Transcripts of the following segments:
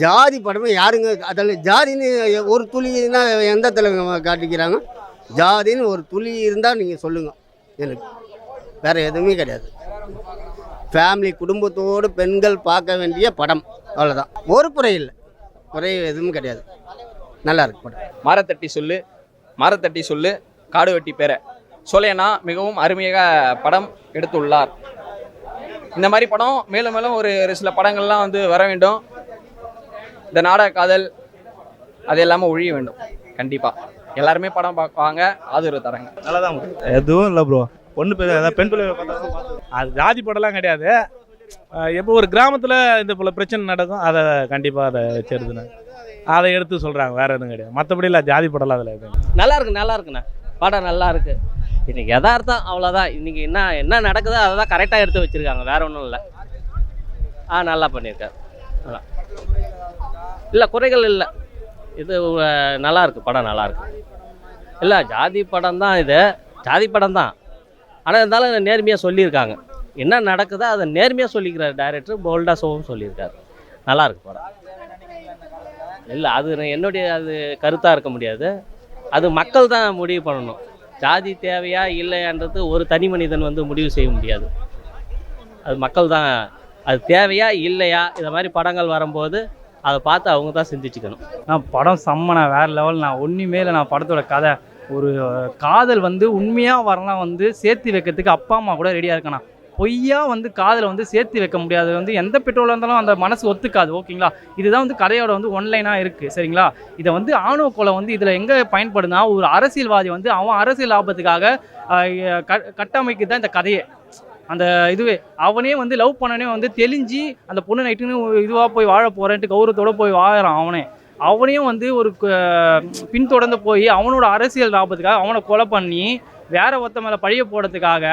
ஜாதி படமே யாருங்க அதில் ஜாதின்னு ஒரு துளினா எந்த தலைவங்க காட்டிக்கிறாங்க? ஜாதின்னு ஒரு துளி இருந்தால் நீங்கள் சொல்லுங்கள் எனக்கு. வேறு எதுவுமே கிடையாது. ஃபேமிலி குடும்பத்தோடு பெண்கள் பார்க்க வேண்டிய படம், அவ்வளோதான். ஒரு குறை இல்லை, குறை எதுவும் கிடையாது. நல்லா இருக்கு படம். மாரத்தட்டி சொல்லு காடு வெட்டி பெற சோலையண்ணா மிகவும் அருமையாக படம் எடுத்துள்ளார். இந்த மாதிரி படம் மேலும் மேலும் ஒரு சில படங்கள்லாம் வந்து வர வேண்டும். இந்த நாடக காதல் அது எல்லாமே ஒழிய வேண்டும். கண்டிப்பாக எல்லாருமே படம் பார்க்குவாங்க, ஆதரவு தராங்க. நல்லா தான் எதுவும் இல்லை ப்ரோ. பொண்ணு பெண் பிள்ளை அது ஜாதி படம்லாம் கிடையாது. எப்போ ஒரு கிராமத்தில் இந்த போல பிரச்சனை நடக்கும், அதை கண்டிப்பாக அதை வச்சிருதுண்ணே, அதை எடுத்து சொல்கிறாங்க. வேறு எதுவும் கிடையாது. மற்றபடி இல்லை, ஜாதி படம்லாம் அதில் எதுவும். நல்லா இருக்குண்ணா படம் நல்லா இருக்குது. இன்றைக்கி யதார்த்தம் அவ்வளோதான். இன்றைக்கி என்ன நடக்குதோ அதை தான் கரெக்டாக எடுத்து வச்சுருக்காங்க, வேறு ஒன்றும் இல்லை. நல்லா பண்ணியிருக்காரு. நல்லா இல்லை, குறைகள் இல்லை. இது நல்லாயிருக்கு, படம் நல்லாயிருக்கு. இல்லை ஜாதி படம் தான், இது ஜாதி படம் தான். ஆனால் இருந்தாலும் நேர்மையாக சொல்லியிருக்காங்க. என்ன நடக்குதோ அதை நேர்மையாக சொல்லிக்கிறார் டைரக்டர். போல்டாக சோவும் சொல்லியிருக்காரு. நல்லாயிருக்கு படம். இல்லை அது என்னுடைய அது கருத்தாக இருக்க முடியாது. அது மக்கள் தான் முடிவு பண்ணணும். ஜாதி தேவையா இல்லையான்றது ஒரு தனி மனிதன் வந்து முடிவு செய்ய முடியாது. அது மக்கள் தான், அது தேவையா இல்லையா. இதை மாதிரி படங்கள் வரும்போது அதை பார்த்து அவங்க தான் சிந்திச்சுக்கணும். படம் செம்மண்ணா, வேறு லெவல். நான் ஒன்றுமே இல்லை. நான் படத்தோட கதை ஒரு காதல் வந்து உண்மையாக வரலாம் வந்து சேர்த்து வைக்கிறதுக்கு அப்பா அம்மா கூட ரெடியாக இருக்கண்ணா. பொய்யா வந்து காதலை வந்து சேர்த்து வைக்க முடியாது. வந்து எந்த பெட்ரோலாக இருந்தாலும் அந்த மனசு ஒத்துக்காது. ஓகேங்களா? இதுதான் வந்து கதையோட வந்து ஒன்லைனாக இருக்குது. சரிங்களா? இதை வந்து ஆணவ கொலை வந்து இதில் எங்கே பயன்படுதுன்னா, ஒரு அரசியல்வாதி வந்து அவன் அரசியல் லாபத்துக்காக கட்டமைக்கு தான் இந்த கதையே. அந்த இதுவே அவனே வந்து லவ் பண்ணனே வந்து தெளிஞ்சு அந்த பொண்ணு நைட்டுன்னு இதுவாக போய் வாழ போகிறேன்ட்டு கௌரவத்தோடு போய் வாழறான். அவனையும் வந்து ஒரு பின்தொடர்ந்து போய் அவனோட அரசியல் லாபத்துக்காக அவனை கொலை பண்ணி வேற ஒருத்த மேலே பழிய போடுறதுக்காக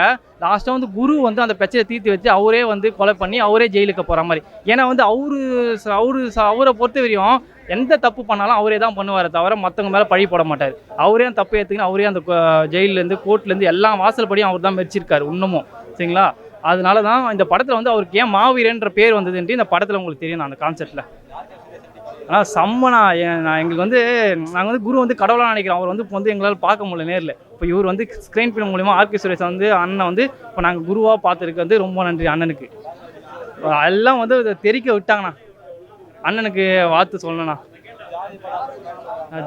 லாஸ்ட்டாக வந்து குரு வந்து அந்த பிரச்சனையை தீர்த்து வச்சு அவரே வந்து கொலை பண்ணி அவரே ஜெயிலுக்கு போகிற மாதிரி. ஏன்னா வந்து அவரை பொறுத்த வரையும் எந்த தப்பு பண்ணாலும் அவரே தான் பண்ணுவார், தவிர மற்றவங்க மேலே பழி போட மாட்டார். அவரே அந்த தப்பு ஏற்றுக்கின்னு அவரே அந்த ஜெயிலேருந்து கோர்ட்லேருந்து எல்லாம் வாசல் படியும் அவர் தான் மெரிச்சிருக்காரு இன்னமும். சரிங்களா? அதனால தான் இந்த படத்தில் வந்து அவருக்கு ஏன் மாவீரன்ற பேர் வந்ததுன்ட்டு இந்த படத்தில் உங்களுக்கு தெரியும் அந்த கான்செப்டில். ஆனால் செம்மனா எங்களுக்கு வந்து நாங்கள் வந்து குரு வந்து கடவுளாக நினைக்கிறோம். அவர் வந்து இப்போ வந்து எங்களால் பார்க்க முடியல நேரில். இப்போ இவர் வந்து ஸ்க்ரீன் பிளே மூலிமா ஆர்கே சுரேஷ் வந்து அண்ணன் வந்து இப்போ நாங்கள் குருவாக பார்த்துருக்கு வந்து ரொம்ப நன்றி அண்ணனுக்கு. எல்லாம் வந்து இதை தெரிக்க விட்டாங்கண்ணா. அண்ணனுக்கு வாழ்த்து சொல்லணுண்ணா.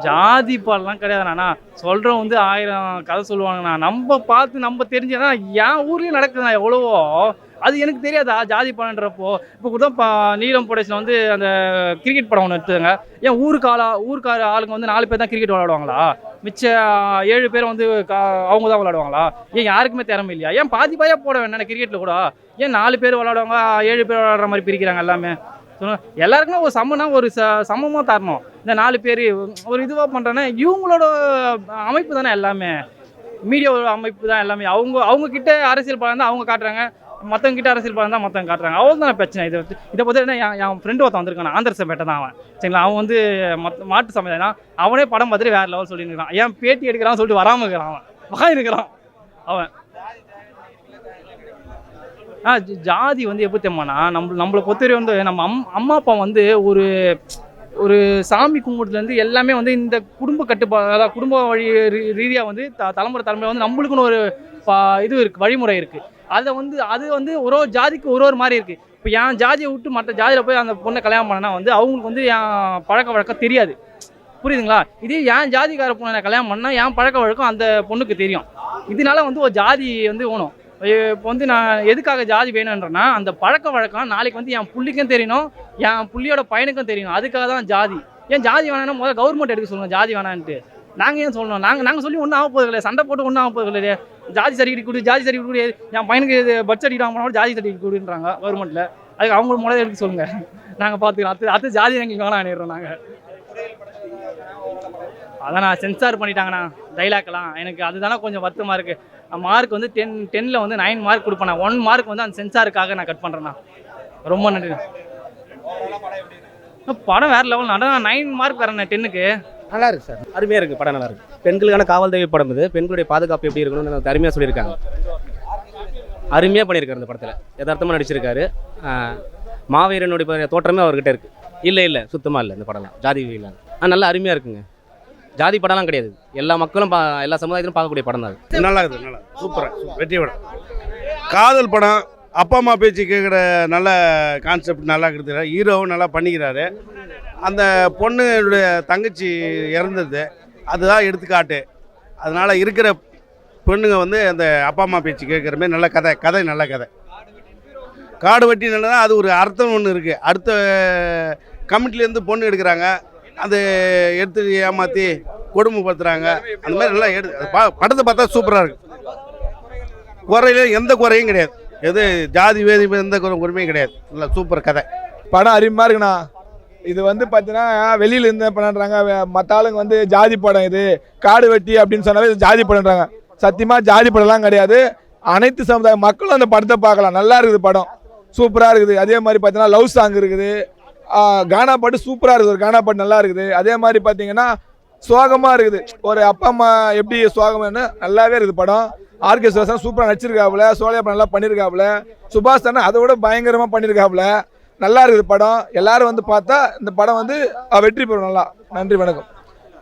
ஜாதி பாடலாம் கிடையாதுண்ணா. சொல்கிறோம் வந்து 1000 கதை சொல்லுவாங்கண்ணா. நம்ம பார்த்து நம்ம தெரிஞ்சதுன்னா என் ஊர்லேயும் நடக்குதுண்ணா எவ்வளவோ. அது எனக்கு தெரியாதா ஜாதி படம்ன்றப்போ. இப்போ கூட நீலம் ப்ரொடக்ஷனில் வந்து அந்த கிரிக்கெட் படம் ஒன்று எடுத்துங்க. ஏன் ஊருக்கார ஆளுங்க வந்து 4 பேர் தான் கிரிக்கெட் விளையாடுவாங்களா? மிச்ச 7 பேர் வந்து அவங்க தான் விளையாடுவாங்களா? ஏன் யாருக்குமே திறமை இல்லையா? ஏன் பாதியாக போட வேண்டாம் கிரிக்கெட்டில் கூட? ஏன் 4 பேர் விளையாடுவாங்க 7 பேர் விளையாடுற மாதிரி பிரிக்கிறாங்க எல்லாமே? எல்லாருக்குமே ஒரு சமம்னா ஒரு சமமாக தரணும். இந்த 4 பேர் ஒரு இதுவாக பண்ணுறேன்னா இவங்களோட அமைப்பு தானே எல்லாமே, மீடியாவோட அமைப்பு தான் எல்லாமே. அவங்க கிட்ட அரசியல் படம் தான் அவங்க காட்டுறாங்க, மற்றவங்க கிட்ட அரசியல் படம் தான் மற்றவங்க காட்டுறாங்க. அவள் தானே பிரச்சனை. இதை பற்றி என்ன என் ஃப்ரெண்டு ஒருத்தன் வந்திருக்கான், ஆந்திரசப்பேட்டை தான் அவன். சரிங்களா? அவன் வந்து மாட்டு சமையல்னா அவனே படம் பார்த்துட்டு வேறு லெவல் சொல்லியிருக்கான். ஏன் பேட்டி எடுக்கிறான்னு சொல்லிட்டு வராமல் இருக்கிறான், அவன் வாங்கிருக்கிறான் அவன். ஜாதி வந்து எப்படி தெரியுமாண்ணா, நம்மளை பொறுத்தவரை வந்து நம்ம அம்மா அப்பா வந்து ஒரு சாமி கும்பிட்லேருந்து எல்லாமே வந்து இந்த குடும்ப கட்டுப்பாடு, அதாவது குடும்ப வழி ரீதியாக வந்து தலைமுறை வந்து நம்மளுக்குன்னு ஒரு இது இருக்குது, வழிமுறை இருக்குது. அது வந்து ஒரு ஜாதிக்கு ஒரு மாதிரி இருக்குது. இப்போ என் ஜாதியை விட்டு மற்ற ஜாதியில் போய் அந்த பொண்ணை கல்யாணம் பண்ணனா வந்து அவங்களுக்கு வந்து என் பழக்க வழக்கம் தெரியாது. புரியுதுங்களா? இதே என் ஜாதிக்கார பொண்ணை கல்யாணம் பண்ணால் என் பழக்க வழக்கம் அந்த பொண்ணுக்கு தெரியும். இதனால வந்து ஒரு ஜாதி வந்து வேணும். இப்போ வந்து நான் எதுக்காக ஜாதி வேணுன்றேன்னா, அந்த பழக்க வழக்கம் நாளைக்கு வந்து என் புள்ளிக்கும் தெரியணும், என் புள்ளியோட பையனுக்கும் தெரியணும். அதுக்காக தான் ஜாதி. ஏன் ஜாதி வேணான்னா முதல்ல கவர்மெண்ட் எடுக்க சொல்லுங்கள் ஜாதி வேணான்ட்டு. நாங்கள் ஏன் சொல்லணும்? நாங்கள் சொல்லி ஒன்றும் ஆக போகுது இல்லையா? சண்டை போட்டு ஒன்றும் ஆக போகுது இல்லையா? ஜாதி சர்டிஃபிகேட் கொடு, என் பையனுக்கு பர்த் சர்டிஃபிகேட் வாங்கினா ஜாதி சர்டிஃபிகேட் கொடுன்றாங்க கவர்மெண்ட்டில். அதுக்கு அவங்க முதல்ல எடுக்க சொல்லுங்கள், நாங்கள் பார்த்துக்கலாம். அடுத்து ஜாதி எங்களுக்கு வேணாம் அணிடுறோம் நாங்கள். அதான் நான் சென்சார் பண்ணிட்டாங்கண்ணா டைலாக்லாம். எனக்கு அதுதானே கொஞ்சம் வருத்தமாக இருக்குது. மார்க் வந்து 10ல் வந்து 9 மார்க் கொடுப்பேன். 1 மார்க் வந்து அந்த சென்சாருக்காக நான் கட் பண்ணுறேண்ணா. ரொம்ப நன்றி. படம் வேறு லெவல். நான் 9 மார்க் வரேண்ணே 10க்கு. நல்லா இருக்குது சார், அருமையாக இருக்குது படம். நல்லா இருக்குது. பெண்களுக்கான காவல் தெய்வ படம் இது. பெண்களுடைய பாதுகாப்பு எப்படி இருக்கணும்னு அருமையாக சொல்லியிருக்காங்க. அருமையாக பண்ணியிருக்காரு இந்த படத்தில். யதார்த்தமாக நடிச்சிருக்காரு. மாவீரனுடைய தோற்றமே அவர்கிட்ட இருக்குது. இல்லை சுத்தமாக இல்லை இந்த படம்லாம் ஜாதி இல்லை. நல்லா அருமையாக இருக்குங்க. ஜாதி படம்லாம் கிடையாது, எல்லா மக்களும் எல்லா சமுதாயத்திலும் பார்க்கக்கூடிய படம் தான் அது. நல்லா இருக்குது, நல்லா சூப்பராக வெற்றி படம். காதல் படம், அப்பா அம்மா பேச்சு கேட்குற நல்ல கான்செப்ட் நல்லா இருக்குது. ஹீரோவும் நல்லா பண்ணிக்கிறாரு. அந்த பொண்ணுடைய தங்கச்சி இறந்தது அதுதான் எடுத்துக்காட்டு. அதனால் இருக்கிற பொண்ணுங்க வந்து அந்த அப்பா அம்மா பேச்சு கேட்குற மாதிரி நல்ல கதை நல்ல கதை. காடு வெட்டி நல்லதா, அது ஒரு அர்த்தம் ஒன்று இருக்குது. அடுத்த கமிட்டிலேருந்து பொண்ணு எடுக்கிறாங்க, அது எடுத்து ஏமாற்றி கொடுமைப்படுத்துகிறாங்க. அந்த மாதிரி நல்லா படத்தை பார்த்தா சூப்பராக இருக்குது. குறையில எந்த குறையும் கிடையாது, எது ஜாதி வேதி எந்த குறைமையும் கிடையாது. நல்லா சூப்பர் கதை. படம் அருமையாக இருக்குண்ணா. இது வந்து பார்த்தீங்கன்னா வெளியில் இருந்து பண்ணுறாங்க, மற்ற ஆளுங்க வந்து ஜாதி படம், இது காடு வெட்டி அப்படின்னு சொன்னாவே இது ஜாதி படம்ன்றாங்க. சத்தியமாக ஜாதி படம்லாம் கிடையாது. அனைத்து சமுதாய மக்களும் அந்த படத்தை பார்க்கலாம். நல்லா இருக்குது படம், சூப்பராக இருக்குது. அதே மாதிரி பார்த்தீங்கன்னா லவ் சாங் இருக்குது, கானா பாட்டு சூப்பராக இருக்குது. ஒரு கானா பாட்டு நல்லா இருக்குது. அதே மாதிரி பார்த்தீங்கன்னா சோகமாக இருக்குது. ஒரு அப்பா அம்மா எப்படி சோகம்னு நல்லாவே இருக்குது படம். ஆர்கே சுரேஷன் சூப்பராக நடிச்சிருக்காப்புல, சோழியா நல்லா பண்ணியிருக்காப்புல, சுபாஷ் அண்ணா அதை விட பயங்கரமாக பண்ணியிருக்காப்புல. நல்லா இருக்குது படம். எல்லாரும் வந்து பார்த்தா இந்த படம் வந்து வெற்றி பெறும். நல்லா நன்றி வணக்கம்.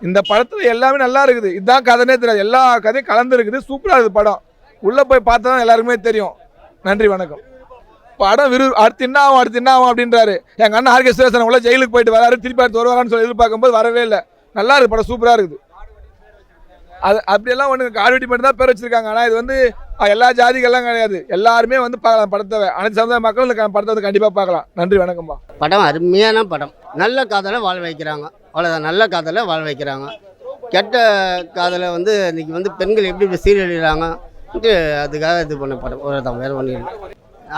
இந்த படத்தில் எல்லாமே நல்லா இருக்குது. இதுதான் கதைனே தெரியாது, எல்லா கதையும் கலந்து இருக்குது. சூப்பராக இருக்குது படம். உள்ளே போய் பார்த்தா தான் எல்லாருக்குமே தெரியும். நன்றி வணக்கம். படம் அடுத்து என்ன ஆகும் அப்படின்றாரு. எங்கள் அண்ணன் ஆர்கே சுரேஷன் உள்ள ஜெயிலுக்கு போயிட்டு வராரு, திருப்பி அடுத்து வருவாரான்னு சொல்லி எதிர்பார்க்கும்போது வரவே இல்லை. நல்லா இருக்குது படம், சூப்பராக இருக்குது. அது அப்படியெல்லாம் ஒன்று கார்வெட்டி மட்டும் தான் பேர் வச்சிருக்காங்க. ஆனால் இது வந்து எல்லா ஜாதிகள்லாம் கிடையாது, எல்லாருமே வந்து பார்க்கலாம் படத்தை. அனைத்து சமுதாய மக்களும் இந்த படத்தை வந்து கண்டிப்பாக பார்க்கலாம். நன்றி வணக்கம்ப்பா. படம் அருமையான படம். நல்ல காதலை வாழ வைக்கிறாங்க, அவ்வளோதான். நல்ல காதலை வாழ வைக்கிறாங்க. கெட்ட காதலை வந்து இன்றைக்கி வந்து பெண்கள் எப்படி சீரழிகிறாங்க அதுக்காக இது பண்ண படம் ஒரு தான், வேறு ஒன்றும் இல்லை.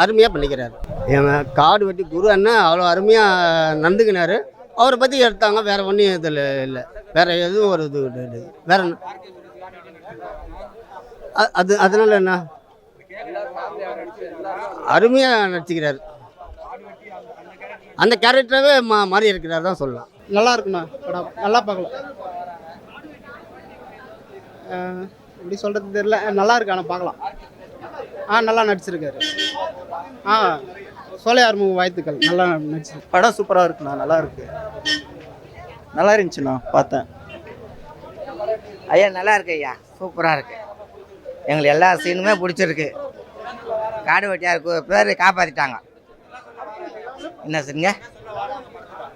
அருமையாக பண்ணிக்கிறாரு. எங்கள் காடு வெட்டி குரு அண்ணன் அவ்வளோ அருமையாக நடந்துக்கினார். அவரை பற்றி எடுத்தாங்க, வேறு ஒன்றும் இதில் இல்லை. வேறு எதுவும் ஒரு இது கிடையாது. வேற என்ன அதனால என்ன அருமையாக நடிச்சுக்கிறாரு. அந்த கேரக்டராகவே மாறி இருக்கிறார் தான் சொல்லலாம். நல்லா இருக்குண்ணா படம், நல்லா பார்க்கலாம். எப்படி சொல்கிறது தெரியல, நல்லா இருக்கு. ஆனால் பார்க்கலாம். நல்லா நடிச்சிருக்காரு. சோலையார் வாழ்த்துக்கள், நல்லா நடிச்சிருக்கு. படம் சூப்பராக இருக்குண்ணா, நல்லா இருக்கு, நல்லா இருந்துச்சுண்ணா பார்த்தேன். ஐயா நல்லா இருக்கு ஐயா, சூப்பராக இருக்கு. எங்களுக்கு எல்லா சீனுமே பிடிச்சிருக்கு. காடு வெட்டியாருக்கு பேர் காப்பாற்றிட்டாங்க. என்ன சரிங்க,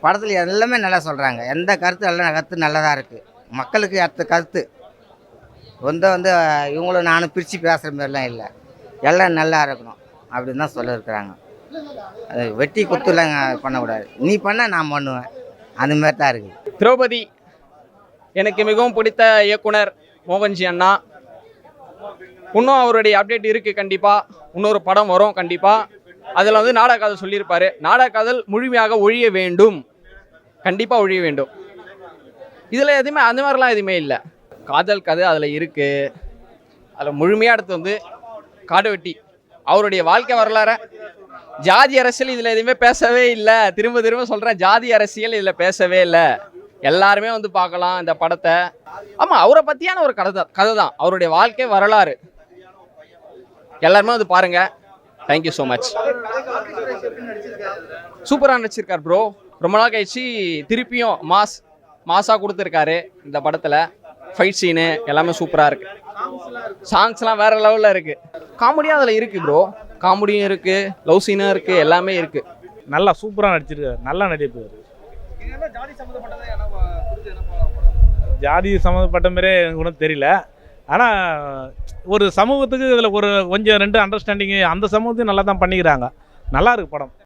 படத்தில் எல்லாமே நல்லா சொல்கிறாங்க. எந்த கருத்து எல்லாம் கருத்து நல்லதாக இருக்குது. மக்களுக்கு அடுத்த கருத்து வந்து இவங்களும் நானும் பிரித்து பேசுகிற மாதிரிலாம் இல்லை, எல்லாம் நல்லா இருக்கணும் அப்படின்னு தான் சொல்லியிருக்கிறாங்க. அது வெட்டி குத்துலாம் பண்ணக்கூடாது, நீ பண்ண நான் பண்ணுவேன், அந்த மாதிரி தான் இருக்குது. திரௌபதி எனக்கு மிகவும் பிடித்த இயக்குனர் மோகன்ஜி அண்ணா. இன்னும் அவருடைய அப்டேட் இருக்குது. கண்டிப்பாக இன்னொரு படம் வரும் கண்டிப்பாக. அதில் வந்து நாடக காதல் சொல்லியிருப்பார். நாடக காதல் முழுமையாக ஒழிய வேண்டும், கண்டிப்பாக ஒழிய வேண்டும். இதில் எதுவுமே அந்த மாதிரிலாம் எதுவுமே இல்லை. காதல் கதை அதில் இருக்குது. அதில் முழுமையாக எடுத்து வந்து காடு வெட்டி அவருடைய வாழ்க்கை வரலாறு, ஜாதி அரசியல் இதில் எதுவுமே பேசவே இல்லை. திரும்ப திரும்ப சொல்கிறேன், ஜாதி அரசியல் இதில் பேசவே இல்லை. எல்லாருமே வந்து பார்க்கலாம் இந்த படத்தை. ஆமாம், அவரை பற்றியான ஒரு கதை தான், அவருடைய வாழ்க்கை வரலாறு. எல்லாருமே வந்து பாருங்கள். Thank you so much. சூப்பராக நடிச்சிருக்கார் ப்ரோ. ரொம்ப நாள் கழிச்சு திருப்பியும் மாஸாக கொடுத்துருக்காரு இந்த படத்தில். ஃபைட் சீனு எல்லாமே சூப்பராக இருக்குது. சாங்ஸ்லாம் வேறு லெவலில் இருக்குது. காமெடியாக அதில் இருக்குது ப்ரோ. காமெடியும் இருக்குது, லவ் சீனும் இருக்குது, எல்லாமே இருக்குது. நல்லா சூப்பராக நடிச்சிருக்காரு, நல்லா நடிப்பு. ஜாதி சம்மந்தப்பட்ட மாதிரியே எனக்கு ஒன்றும் தெரியல. ஆனால் ஒரு சமூகத்துக்கு இதில் ஒரு கொஞ்சம் 2 அண்டர்ஸ்டாண்டிங்கு அந்த சமூகத்தையும் நல்லா தான் பண்ணிக்கிறாங்க. நல்லா இருக்குது படம்.